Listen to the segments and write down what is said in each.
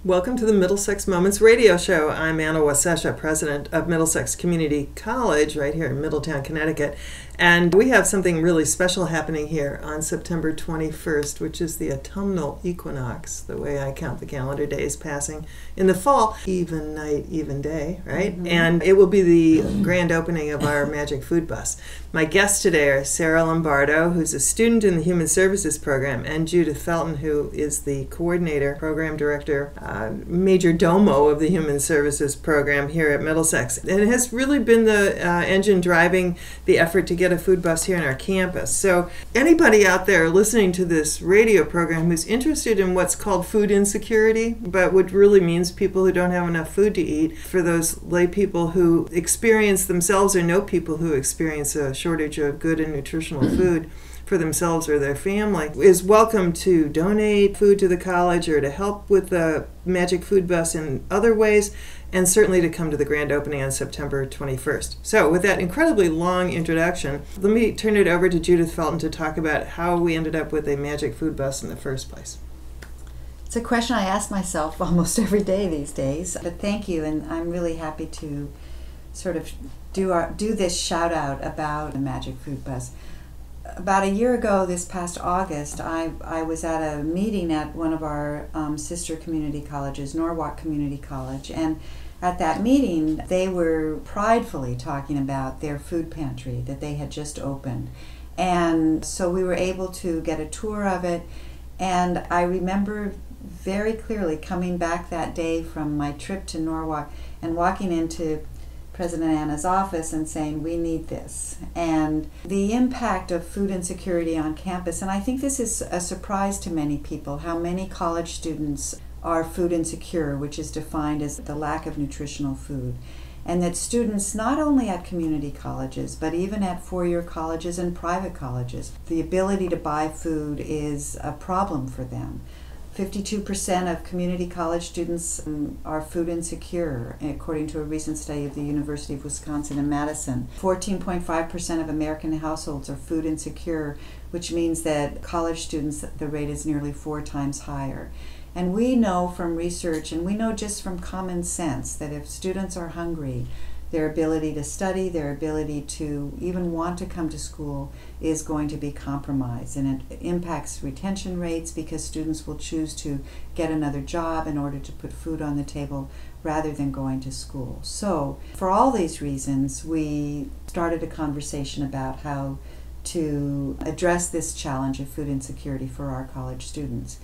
Welcome to the Middlesex Moments radio show. I'm Anna Wasesha, president of Middlesex Community College right here in Middletown, Connecticut. And we have something really special happening here on September 21st, which is the autumnal equinox, the way I count the calendar days passing in the fall. Even night, even day, right? Mm-hmm. And it will be the grand opening of our Magic Food Bus. My guests today are Sarah Lombardo, who's a student in the Human Services program, and Judith Felton, who is the coordinator, program director, major domo of the Human Services program here at Middlesex. And it has really been the engine driving the effort to get a food bus here on our campus. So anybody out there listening to this radio program who's interested in what's called food insecurity, but what really means people who don't have enough food to eat, for those lay people who experience themselves or know people who experience a shortage of good and nutritional food for themselves or their family, is welcome to donate food to the college or to help with the Magic Food Bus in other ways, and certainly to come to the grand opening on September 21st. So with that incredibly long introduction, let me turn it over to Judith Felton to talk about how we ended up with a Magic Food Bus in the first place. It's a question I ask myself almost every day these days, but thank you, and I'm really happy to sort of do this shout out about the Magic Food Bus. About a year ago, this past August, I was at a meeting at one of our sister community colleges, Norwalk Community College, and at that meeting, they were pridefully talking about their food pantry that they had just opened. And so we were able to get a tour of it, and I remember very clearly coming back that day from my trip to Norwalk and walking into President Anna's office and saying, we need this. And the impact of food insecurity on campus, and I think this is a surprise to many people, how many college students are food insecure, which is defined as the lack of nutritional food. And that students, not only at community colleges, but even at four-year colleges and private colleges, the ability to buy food is a problem for them. 52% of community college students are food insecure, according to a recent study of the University of Wisconsin in Madison. 14.5% of American households are food insecure, which means that college students, the rate is nearly 4 times higher. And we know from research, and we know just from common sense, that if students are hungry, their ability to study, their ability to even want to come to school is going to be compromised. And it impacts retention rates because students will choose to get another job in order to put food on the table rather than going to school. So for all these reasons, we started a conversation about how to address this challenge of food insecurity for our college students.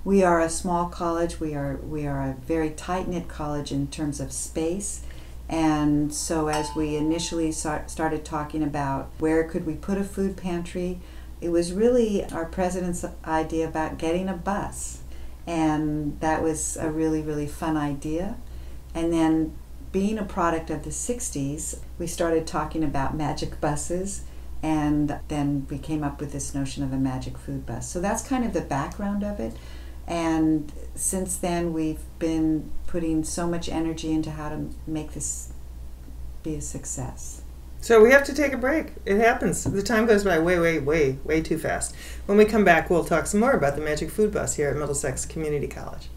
We are a small college. We are a very tight-knit college in terms of space. And so as we initially started talking about where could we put a food pantry, it was really our president's idea about getting a bus. And that was a really, really fun idea. And then being a product of the 60s, we started talking about magic buses, and then we came up with this notion of a Magic Food Bus. So that's kind of the background of it. And since then, we've been putting so much energy into how to make this be a success. So we have to take a break. It happens. The time goes by way too fast. When we come back, we'll talk some more about the Magic Food Bus here at Middlesex Community College.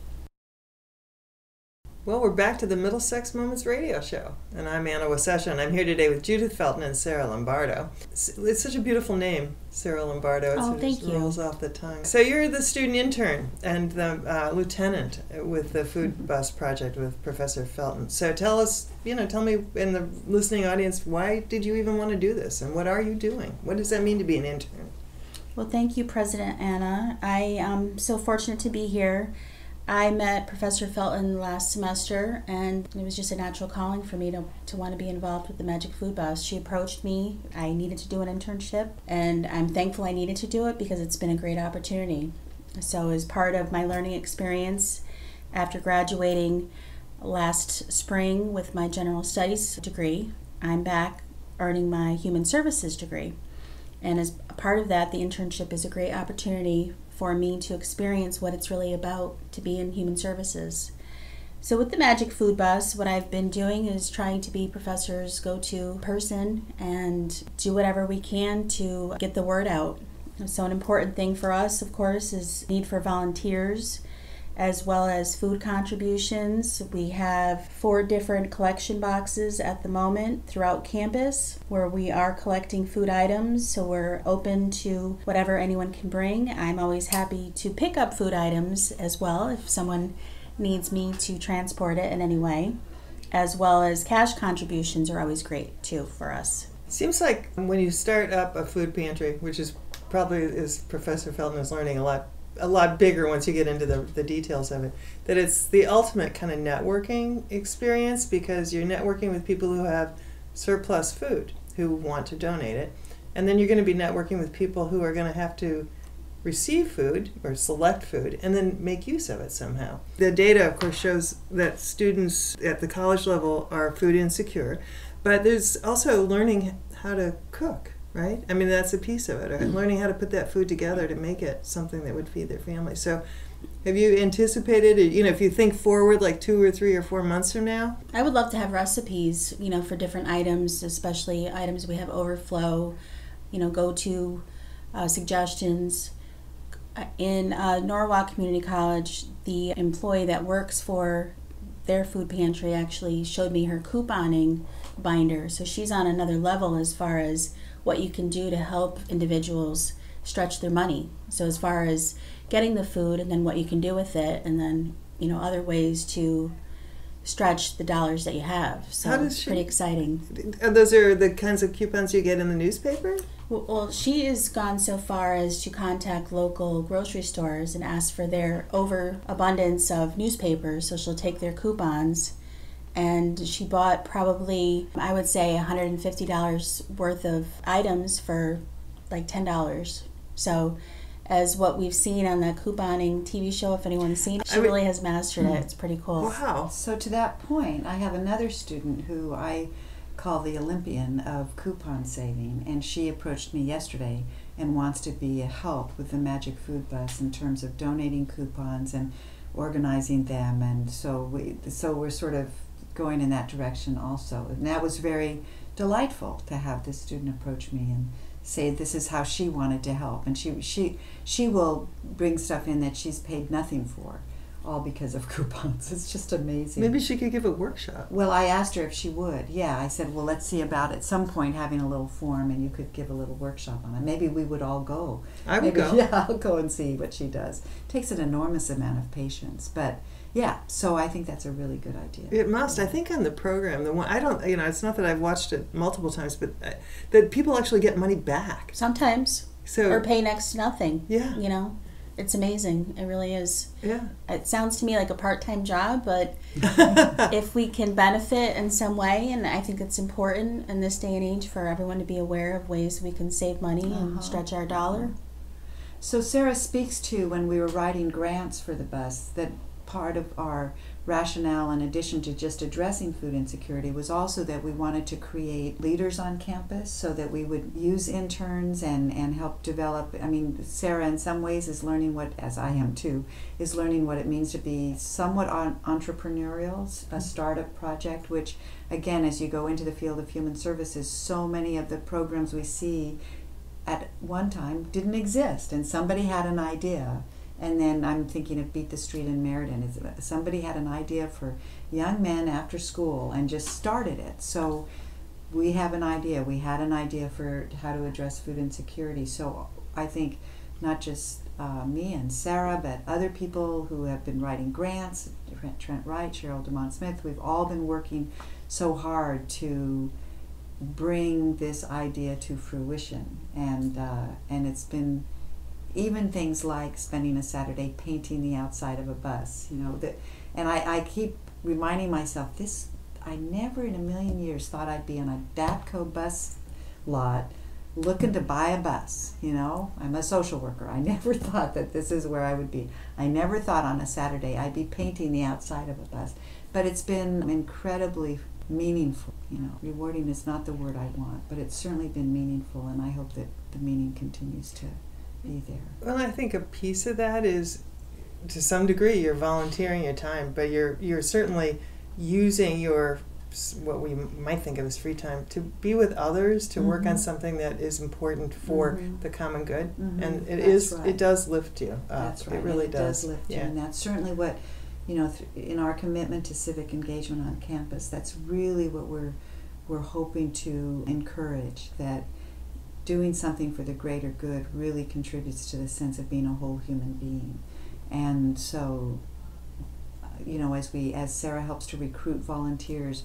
Well, we're back to the Middlesex Moments radio show, and I'm Anna Wasesha, and I'm here today with Judith Felton and Sarah Lombardo. It's such a beautiful name, Sarah Lombardo. Thank you. Rolls off the tongue. So you're the student intern and the lieutenant with the Food Bus Project with Professor Felton. So tell me in the listening audience, why did you even want to do this, and what are you doing? What does that mean to be an intern? Well, thank you, President Anna. I am so fortunate to be here. I met Professor Felton last semester, and it was just a natural calling for me to want to be involved with the Magic Food Bus. She approached me. I needed to do an internship, and I'm thankful I needed to do it because it's been a great opportunity. So as part of my learning experience, after graduating last spring with my general studies degree, I'm back earning my human services degree. And as a part of that, the internship is a great opportunity for me to experience what it's really about to be in human services. So with the Magic Food Bus, what I've been doing is trying to be professors' go-to person and do whatever we can to get the word out. So an important thing for us, of course, is need for volunteers as well as food contributions. We have 4 different collection boxes at the moment throughout campus where we are collecting food items, so we're open to whatever anyone can bring. I'm always happy to pick up food items as well if someone needs me to transport it in any way, as well as cash contributions are always great too for us. Seems like when you start up a food pantry, which is probably, as Professor Felton is learning, a lot bigger once you get into the details of it, that it's the ultimate kind of networking experience, because you're networking with people who have surplus food, who want to donate it, and then you're going to be networking with people who are going to have to receive food or select food and then make use of it somehow. The data, of course, shows that students at the college level are food insecure, but there's also learning how to cook, right? I mean, that's a piece of it, right? Learning how to put that food together to make it something that would feed their family. So have you anticipated, if you think forward like 2 or 3 or 4 months from now? I would love to have recipes, for different items, especially items we have overflow, go-to suggestions. In Norwalk Community College, the employee that works for their food pantry actually showed me her couponing binder. So she's on another level as far as what you can do to help individuals stretch their money. So as far as getting the food and then what you can do with it, and then other ways to stretch the dollars that you have. So it's pretty exciting. Those are the kinds of coupons you get in the newspaper? Well, she has gone so far as to contact local grocery stores and ask for their overabundance of newspapers, so she'll take their coupons. And she bought probably, I would say, $150 worth of items for like $10. So as what we've seen on the couponing TV show, if anyone's seen it, she really has mastered it. It's pretty cool. Wow. So to that point, I have another student who I call the Olympian of coupon saving, and she approached me yesterday and wants to be a help with the Magic Food Bus in terms of donating coupons and organizing them, and so we're sort of going in that direction also. And that was very delightful to have this student approach me and say this is how she wanted to help, and she will bring stuff in that she's paid nothing for, all because of coupons. It's just amazing. Maybe she could give a workshop. Well, I asked her if she would. Yeah, I said, well, let's see about at some point having a little form and you could give a little workshop on it. Maybe we would all go. I would go. Yeah, I'll go and see what she does. Takes an enormous amount of patience, but yeah, so I think that's a really good idea. It must. I think on the program, the one I don't, it's not that I've watched it multiple times, but that people actually get money back. Sometimes. Or pay next to nothing. Yeah. It's amazing. It really is. Yeah. It sounds to me like a part-time job, but if we can benefit in some way, and I think it's important in this day and age for everyone to be aware of ways we can save money and stretch our dollar. So Sarah speaks to, when we were writing grants for the bus, that part of our rationale, in addition to just addressing food insecurity, was also that we wanted to create leaders on campus so that we would use interns and help develop. I mean, Sarah in some ways is learning what, as I am too, is learning what it means to be somewhat entrepreneurial, a startup project, which again, as you go into the field of human services, so many of the programs we see at one time didn't exist, and somebody had an idea. And then I'm thinking of Beat the Street in Meriden. Somebody had an idea for young men after school and just started it. So we have an idea. We had an idea for how to address food insecurity. So I think not just me and Sarah, but other people who have been writing grants, Trent Wright, Cheryl DeMont Smith, we've all been working so hard to bring this idea to fruition. And it's been even things like spending a Saturday painting the outside of a bus, and I keep reminding myself this. I never in a million years thought I'd be on a DATCO bus lot looking to buy a bus. I'm a social worker. I never thought that this is where I would be. I never thought on a Saturday I'd be painting the outside of a bus. But it's been incredibly meaningful. Rewarding is not the word I want, but it's certainly been meaningful, and I hope that the meaning continues to be there. Well, I think a piece of that is, to some degree, you're volunteering your time, but you're certainly using your what we might think of as free time, to be with others, to work on something that is important for the common good, and it does lift you up. That's right. It really and it does lift you, and that's certainly what, in our commitment to civic engagement on campus, that's really what we're hoping to encourage, that doing something for the greater good really contributes to the sense of being a whole human being. And so, as Sarah helps to recruit volunteers,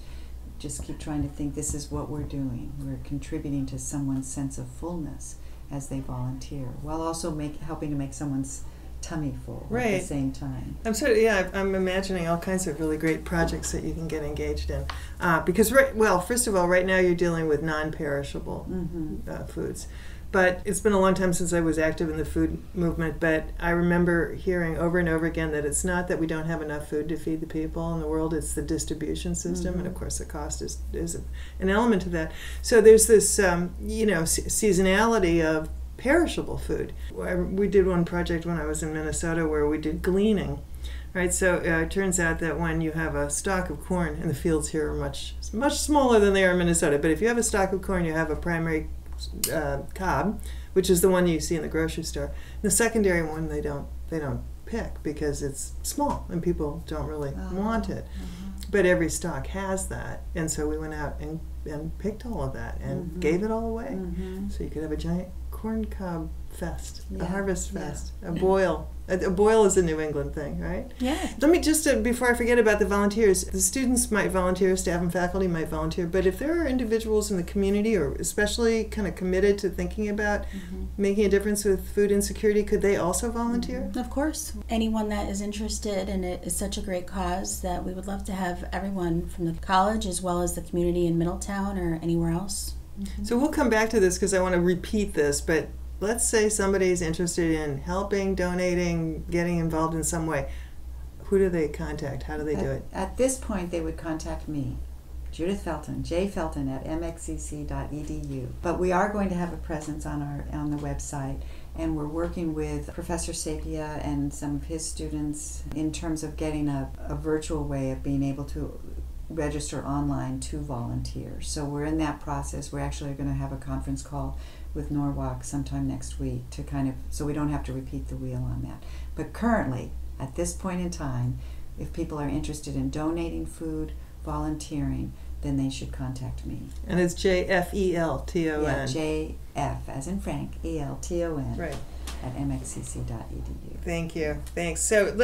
just keep trying to think, this is what we're doing. We're contributing to someone's sense of fullness as they volunteer, while also helping to make someone's tummy full at the same time. I'm imagining all kinds of really great projects that you can get engaged in. Because, first of all, right now you're dealing with non-perishable foods. But it's been a long time since I was active in the food movement, but I remember hearing over and over again that it's not that we don't have enough food to feed the people in the world, it's the distribution system, and of course the cost is an element to that. So there's this, seasonality of perishable food. We did one project when I was in Minnesota where we did gleaning. Right, so it turns out that when you have a stalk of corn, and the fields here are much smaller than they are in Minnesota, but if you have a stalk of corn, you have a primary cob, which is the one you see in the grocery store. And the secondary one they don't pick because it's small and people don't really want it. But every stalk has that, and so we went out and picked all of that and gave it all away. So you could have a giant corn cob fest, a harvest fest, a boil. A boil is a New England thing, right? Yeah. Let me just, before I forget about the volunteers, the students might volunteer, staff and faculty might volunteer, but if there are individuals in the community or especially kind of committed to thinking about making a difference with food insecurity, could they also volunteer? Of course. Anyone that is interested, and it is such a great cause that we would love to have everyone from the college as well as the community in Middletown or anywhere else. So we'll come back to this because I want to repeat this, but let's say somebody's interested in helping, donating, getting involved in some way. Who do they contact? How do they do it? At this point, they would contact me, Judith Felton, jfelton at mxcc.edu. But we are going to have a presence on the website, and we're working with Professor Sapia and some of his students in terms of getting a virtual way of being able to register online to volunteer. So we're in that process. We're actually going to have a conference call with Norwalk sometime next week so we don't have to repeat the wheel on that. But currently, at this point in time, if people are interested in donating food, volunteering, then they should contact me. And it's JFELTON. Yeah, JF as in Frank, ELTON. Right. At mxcc.edu. Thank you. Thanks. So,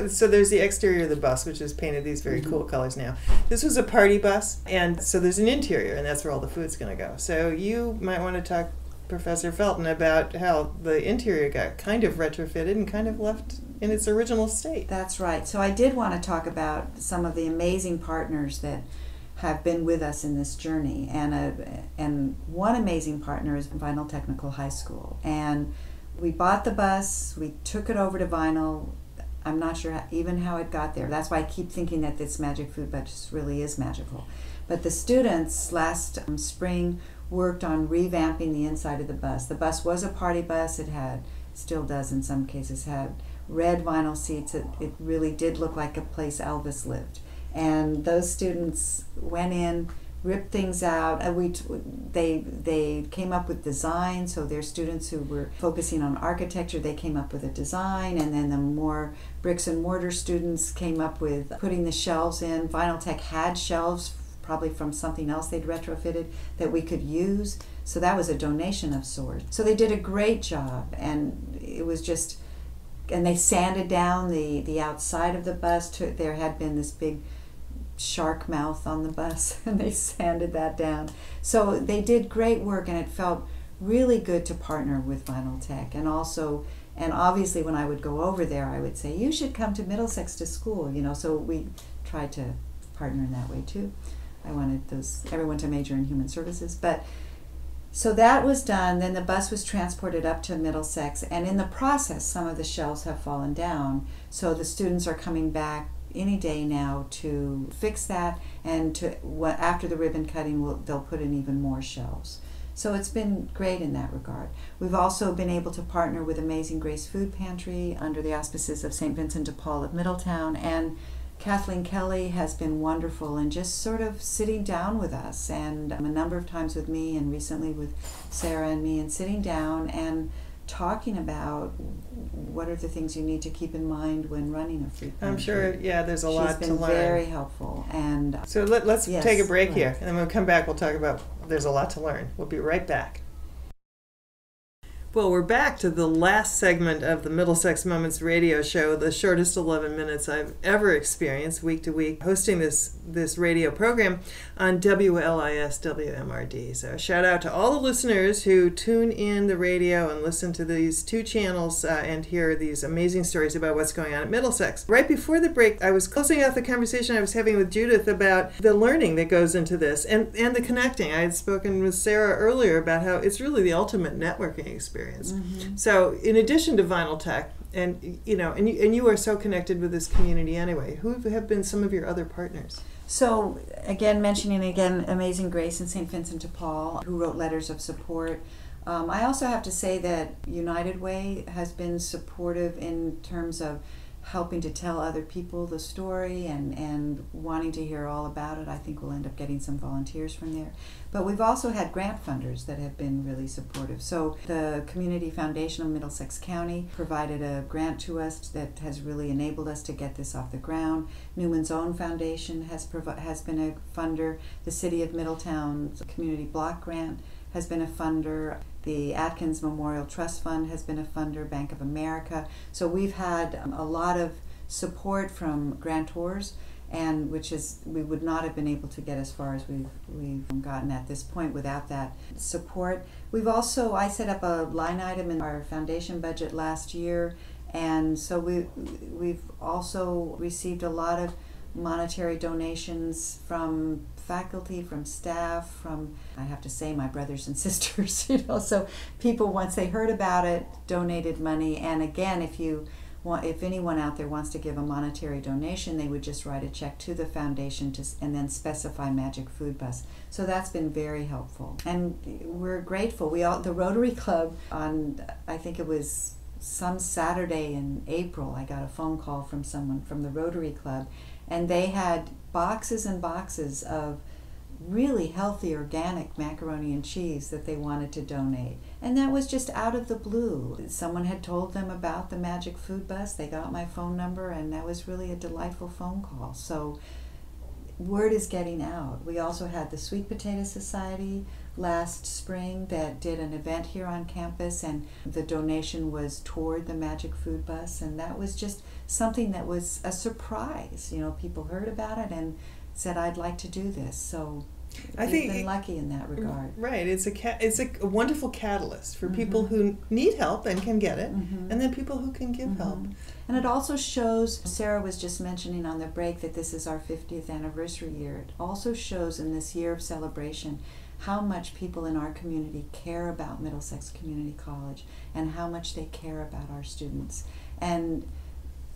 so there's the exterior of the bus, which is painted these very cool colors now. This was a party bus, and so there's an interior, and that's where all the food's going to go. So you might want to talk, Professor Felton, about how the interior got kind of retrofitted and kind of left in its original state. That's right. So I did want to talk about some of the amazing partners that have been with us in this journey, and one amazing partner is Vinyl Technical High School. And we bought the bus, we took it over to Vinyl. I'm not sure even how it got there. That's why I keep thinking that this Magic Food Bus really is magical. But the students last spring worked on revamping the inside of the bus. The bus was a party bus. It still does in some cases, had red vinyl seats. It really did look like a place Elvis lived. And those students went in, ripped things out. They came up with design. So their students who were focusing on architecture, they came up with a design, and then the more bricks and mortar students came up with putting the shelves in. Vinyl Tech had shelves, probably from something else they'd retrofitted that we could use. So that was a donation of sorts. So they did a great job, and it was just, and they sanded down the outside of the bus. There had been this big shark mouth on the bus, and they sanded that down. So they did great work, and it felt really good to partner with Vinyl Tech. And obviously when I would go over there, I would say, you should come to Middlesex to school, so we tried to partner in that way too. I wanted everyone to major in human services. But so that was done. Then the bus was transported up to Middlesex, and in the process some of the shelves have fallen down. So the students are coming back any day now to fix that, and after the ribbon cutting they'll put in even more shelves. So it's been great in that regard. We've also been able to partner with Amazing Grace Food Pantry under the auspices of St. Vincent de Paul of Middletown, and Kathleen Kelly has been wonderful and just sort of sitting down with us, and a number of times with me and recently with Sarah and me, and sitting down and talking about what are the things you need to keep in mind when running a food pantry. I'm sure, yeah, there's a lot to learn. She's been very helpful. And so let's yes, take a break right here, and then when we come back, we'll talk about there's a lot to learn. We'll be right back. Well, we're back to the last segment of the Middlesex Moments radio show, the shortest 11 minutes I've ever experienced week to week, hosting this radio program on WLIS WMRD. So a shout out to all the listeners who tune in the radio and listen to these two channels and hear these amazing stories about what's going on at Middlesex. Right before the break, I was closing out the conversation I was having with Judith about the learning that goes into this and the connecting. I had spoken with Sarah earlier about how it's really the ultimate networking experience. Mm-hmm. So in addition to Vinyl Tech, and you are so connected with this community anyway, who have been some of your other partners? So mentioning Amazing Grace and St. Vincent de Paul, who wrote letters of support. I also have to say that United Way has been supportive in terms of helping to tell other people the story and wanting to hear all about it. I think we'll end up getting some volunteers from there. But we've also had grant funders that have been really supportive. So the Community Foundation of Middlesex County provided a grant to us that has really enabled us to get this off the ground. Newman's Own Foundation has been a funder. The City of Middletown's Community Block Grant has been a funder. The Atkins Memorial Trust Fund has been a funder, Bank of America. So we've had a lot of support from grantors, and we would not have been able to get as far as we've gotten at this point without that support. I set up a line item in our foundation budget last year, and so we've also received a lot of monetary donations from faculty, from staff, from, I have to say, my brothers and sisters, so people, once they heard about it, donated money. And again, if anyone out there wants to give a monetary donation, they would just write a check to the foundation and then specify Magic Food Bus. So that's been very helpful. And we're grateful. The Rotary Club, I think it was some Saturday in April, I got a phone call from someone from the Rotary Club, and they had boxes and boxes of really healthy organic macaroni and cheese that they wanted to donate. And that was just out of the blue. Someone had told them about the Magic Food Bus. They got my phone number, and that was really a delightful phone call. So word is getting out. We also had the Sweet Potato Society last spring that did an event here on campus, and the donation was toward the Magic Food Bus, and that was just something that was a surprise. People heard about it and said, I'd like to do this. So we've been lucky in that regard. Right. It's a wonderful catalyst for people who need help and can get it, and then people who can give help. And it also shows, Sarah was just mentioning on the break that this is our 50th anniversary year. It also shows in this year of celebration how much people in our community care about Middlesex Community College and how much they care about our students. And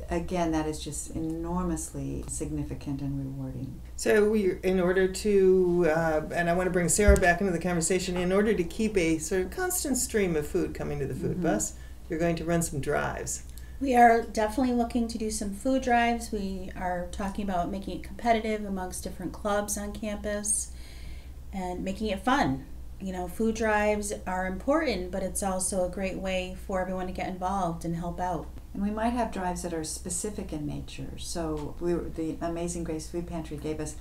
again, that is just enormously significant and rewarding. So in order to, and I want to bring Sarah back into the conversation, in order to keep a sort of constant stream of food coming to the food bus, you're going to run some drives. We are definitely looking to do some food drives. We are talking about making it competitive amongst different clubs on campus and making it fun. Food drives are important, but it's also a great way for everyone to get involved and help out. And we might have drives that are specific in nature. So the Amazing Grace Food Pantry gave us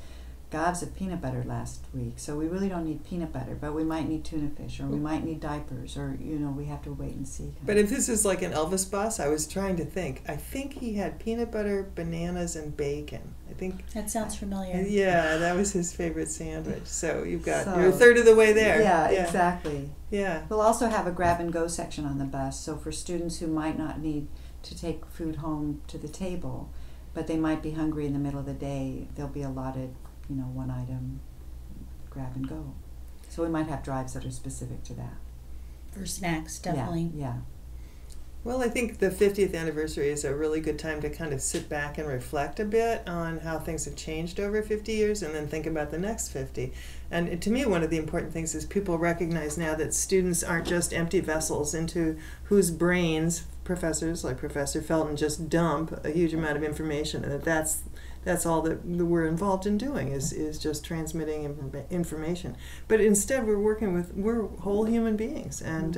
gobs of peanut butter last week. So we really don't need peanut butter, but we might need tuna fish, or we might need diapers, or, we have to wait and see. But if this is like an Elvis bus, I was trying to think. I think he had peanut butter, bananas, and bacon. I think that sounds familiar. Yeah, that was his favorite sandwich. So you're a third of the way there. Yeah, exactly. Yeah. We'll also have a grab and go section on the bus. So for students who might not need to take food home to the table, but they might be hungry in the middle of the day, they'll be allotted, one item grab and go. So we might have drives that are specific to that. For snacks, definitely. Yeah. Well, I think the 50th anniversary is a really good time to kind of sit back and reflect a bit on how things have changed over 50 years and then think about the next 50. And to me, one of the important things is people recognize now that students aren't just empty vessels into whose brains professors like Professor Felton just dump a huge amount of information, and that's that's all that we're involved in doing is just transmitting information. But instead, we're whole human beings, and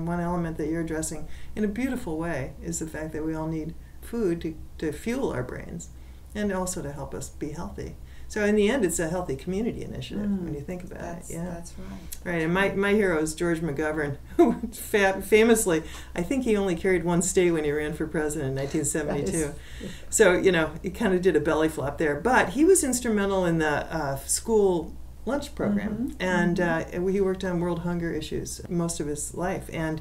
one element that you're addressing in a beautiful way is the fact that we all need food to fuel our brains, and also to help us be healthy. So in the end, it's a healthy community initiative when you think about it. Yeah, that's right. Right, and my hero is George McGovern, who famously, I think he only carried one state when he ran for president in 1972. So he kind of did a belly flop there, but he was instrumental in the school lunch program, and he worked on world hunger issues most of his life. And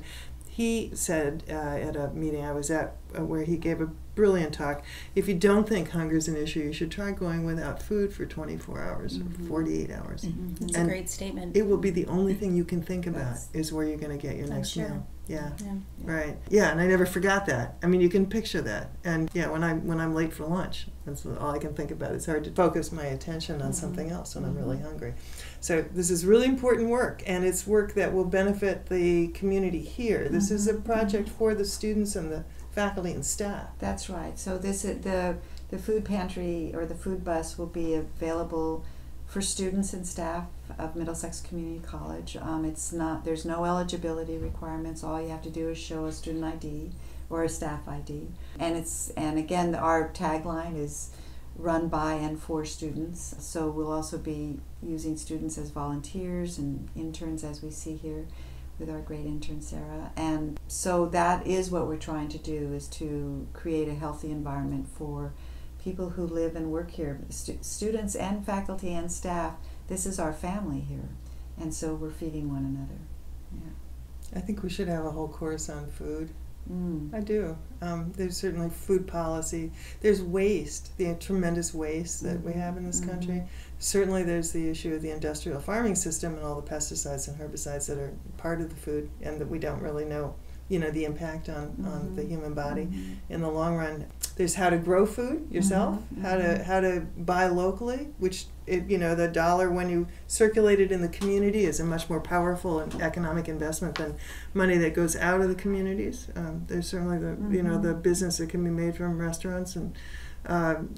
he said at a meeting I was at where he gave a brilliant talk, if you don't think hunger is an issue, you should try going without food for 24 hours or 48 hours. That's a great statement. It will be the only thing you can think about is where you're going to get your next meal. Yeah. Right. Yeah, and I never forgot that. I mean, you can picture that. And when I'm late for lunch, that's all I can think about. It's hard to focus my attention on something else when I'm really hungry. So this is really important work, and it's work that will benefit the community here. This is a project for the students and the faculty and staff. That's right. So this is the food pantry or the food bus will be available for students and staff of Middlesex Community College. There's no eligibility requirements. All you have to do is show a student ID or a staff ID. And again, our tagline is run by and for students. So we'll also be using students as volunteers and interns, as we see here with our great intern Sarah. And so that is what we're trying to do, is to create a healthy environment for people who live and work here, students and faculty and staff. This is our family here, and so we're feeding one another. I think we should have a whole course on food. I do. There's certainly food policy. There's waste, the tremendous waste that we have in this country. Certainly there's the issue of the industrial farming system and all the pesticides and herbicides that are part of the food and that we don't really know, the impact on the human body in the long run. There's how to grow food yourself, how to buy locally, which the dollar when you circulate it in the community is a much more powerful and economic investment than money that goes out of the communities. There's certainly the business that can be made from restaurants and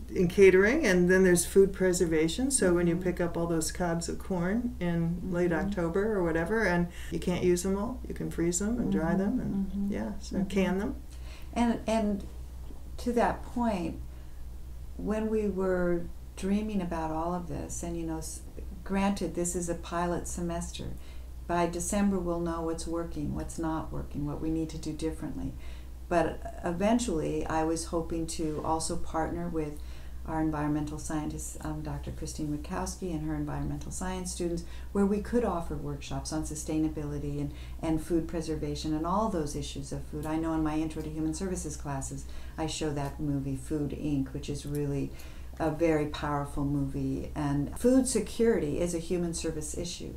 in catering, and then there's food preservation. So when you pick up all those cobs of corn in late October or whatever, and you can't use them all, you can freeze them and dry them and can them. And to that point, when we were dreaming about all of this, and granted this is a pilot semester, by December we'll know what's working, what's not working, what we need to do differently. But eventually I was hoping to also partner with our environmental scientist, Dr. Christine Witkowski, and her environmental science students, where we could offer workshops on sustainability and food preservation and all those issues of food. I know in my Intro to Human Services classes, I show that movie, Food, Inc., which is really a very powerful movie. And food security is a human service issue.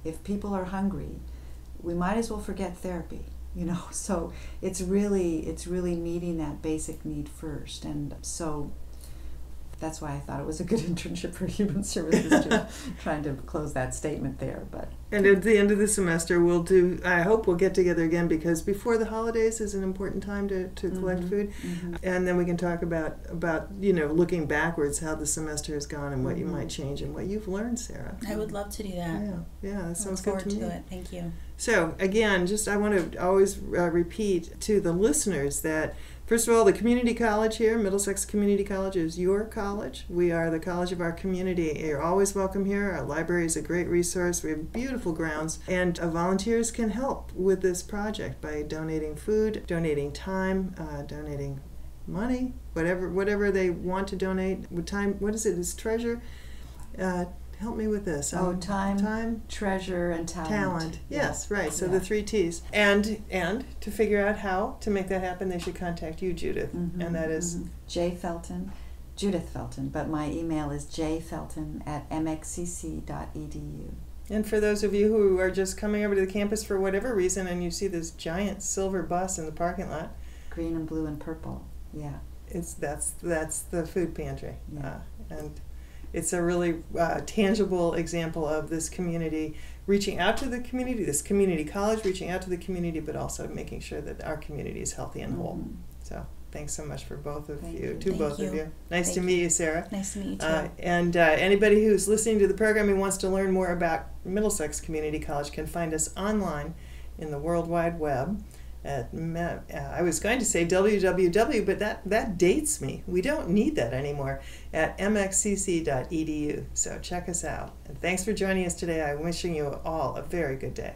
If people are hungry, we might as well forget therapy. So it's really meeting that basic need first. And so that's why I thought it was a good internship for human services, trying to close that statement there. And at the end of the semester, I hope we'll get together again, because before the holidays is an important time to collect food. And then we can talk about looking backwards, how the semester has gone and what you might change and what you've learned, Sarah. I would love to do that. Yeah, that sounds good to me. It. Thank you. So again, I want to always repeat to the listeners that, first of all, the community college here, Middlesex Community College, is your college. We are the college of our community. You're always welcome here. Our library is a great resource. We have beautiful grounds. And volunteers can help with this project by donating food, donating time, donating money, whatever they want to donate. With time, what is it? Is treasure? Help me with this. Time, treasure, and talent. Talent. Yes, right. So the 3 T's. And to figure out how to make that happen, they should contact you, Judith. And that is Judith Felton. But my email is jfelton@mxcc.edu. And for those of you who are just coming over to the campus for whatever reason, and you see this giant silver bus in the parking lot, green and blue and purple. Yeah. That's the food pantry. Yeah. And it's a really tangible example of this community reaching out to the community, this community college reaching out to the community, but also making sure that our community is healthy and whole. So Thanks so much for both of Thank you, you. to Thank both you. of you. Nice Thank to meet you, Sarah. Nice to meet you too. And anybody who's listening to the program and wants to learn more about Middlesex Community College can find us online in the World Wide Web at, I was going to say www, but that dates me. We don't need that anymore, at mxcc.edu. So check us out. And thanks for joining us today. I'm wishing you all a very good day.